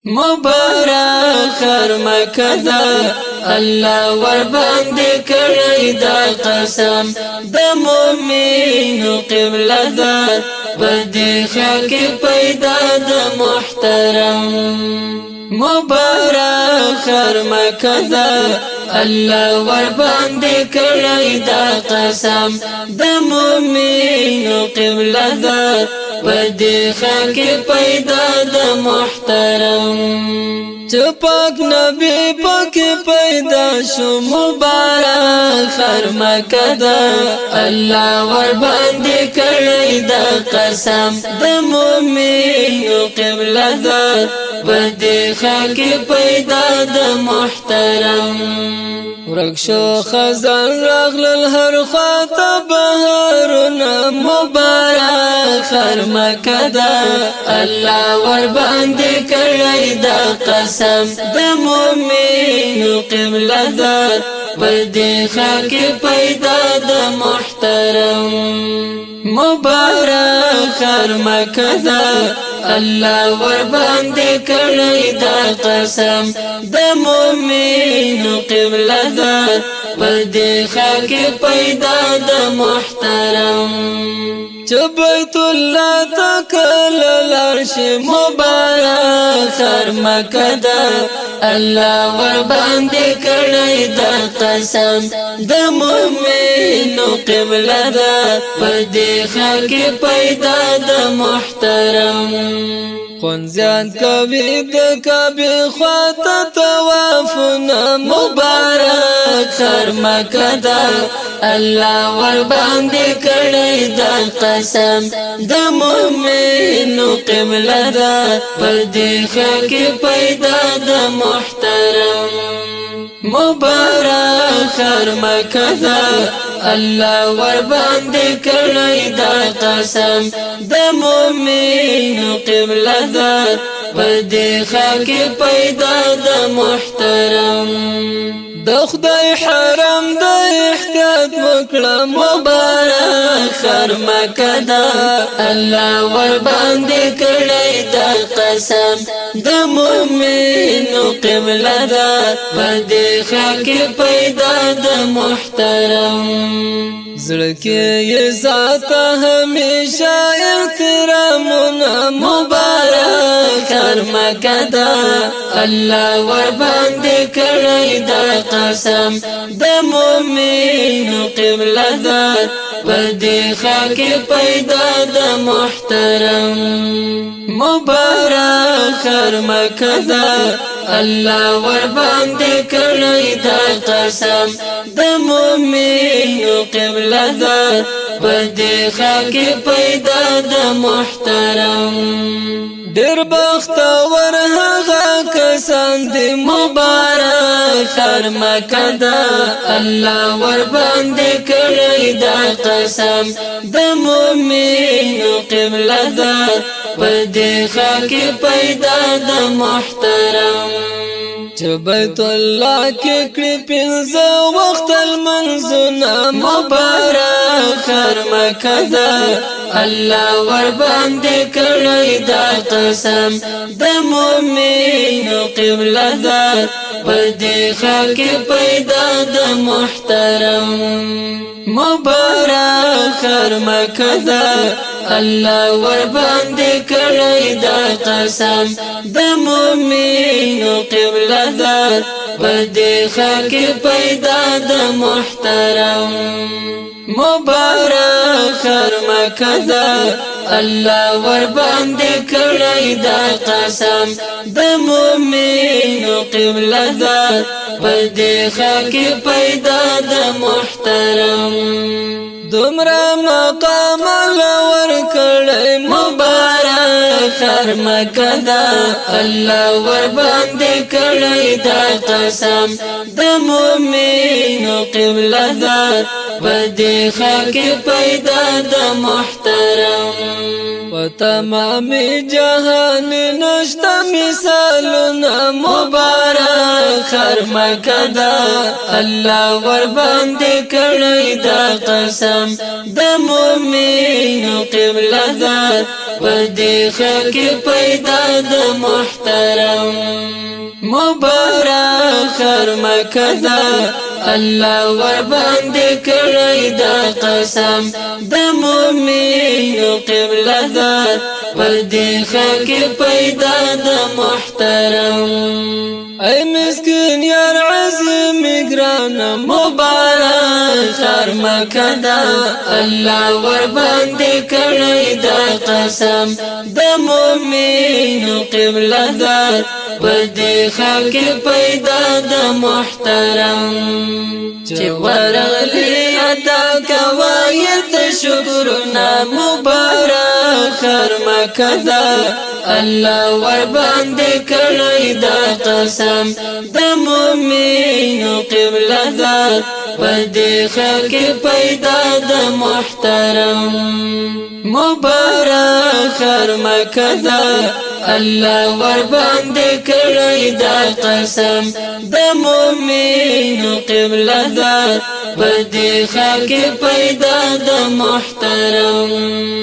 مبارک خر مکه دا الله ور باندې کړی دا قسم د مؤمنو قبله دا بدی خلق پیدا د محترم مبارک خر مکه دا الله ور باندې کړی دا قسم د مؤمنو قبله دا بدی خلق پیدا د محترم چپاک نبی پاک پیدا شو مبارک خر مکه دا الله ور باندې کړی دا قسم د مؤمنو قبله دا بدی خلق پیدا د محترم ورکشو خزان راغلل هر خواته بهارونه مبارک خر مکه دا الله ور باندې کړی دا قسم د مؤمنو قبله دا بدی خلق پیدا د محترم مبارک خر مکه دا الله ور باندې کړی دا قسم د مؤمنو قبله دا بدی خلق پیدا د محترم بیت الله تکل العرش مبارک خر مکه دا الله ور باندې کړی دا قسم د مؤمنو قبله دا بدی خلق پیدا د محترم خونزیان کوي د کعبه خواته طوافونه مبارک خر مکه دا الله ور باندې کړی دا قسم د مؤمنو قبله دا بدی خلق پیدا د محترم مبارک خر مکه دا الله ور باندې کړی دا قسم د مؤمنو قبله دا بدی خلق پیدا د محترم د خدای حرم د احتیاط وکړه مبارک خر مکه دا الله ور باندې کړی دا قسم د مؤمنو قبله دا بدی خلق پیدا د محترم زړه کې یې ذاته همیشه احترامونه مبارک خر مکه دا الله ور باندې کړی دا قسم د مؤمنو قبله دا بدی خلق پیدا د محترم مبارک خر مکه دا الله ور باندې کړی دا قسم د مؤمنو قبله دا بدی خلق پیدا د محترم ډېر بختور هغه کسان دي مبارک خر مکه دا الله ور باندې کړی دا قسم د مؤمنو قبله دا بدی خلق پیدا د محترم بیت الله کې کړي پنځه وخت المنځونه مبارک خر مکه دا الله ور باندې کړی دا قسم د مؤمنو قبله دا بدی خلق پیدا د محترم مبارک خر مکه دا الله ور باندې کړی دا قسم د مؤمنو قبله دا بدی خلق پیدا د محترم مبارک خر مکه دا الله ور باندې کړی دا قسم د مؤمنو قبله دا بدی خلق پیدا د محترم دومره مقام لور کړی مبارک خر مکه دا الله ور باندې کړی دا قسم د مؤمنو قبله دا بدی خلق پیدا د محترم و تمام جهان نشته مثالونه مبارک خر مکه دا الله ور باندې کړی دا قسم د مومنو قبله دا پدې خلق پیدا د محترم مبارک خر مکه دا الله ور باندې کړی دا قسم د مومنو قبله دا پدې خلق پیدا د محترم اے مسکین یار عظیم گران مبارک خر مکه دا الله ور باندې کړی دا قسم د مومنو قبله دا پدې خلق پیدا د محترم چې ورغلی ادا کوایت شکرنا مبارک خر مکه دا الله ور باندې کړی دا قسم د مومنو قبله دا پدې خلق پیدا د محترم مبارک خر مکه دا الله ور باندې کړی دا قسم د مومنو قبله دا پدې خلق پیدا د محترم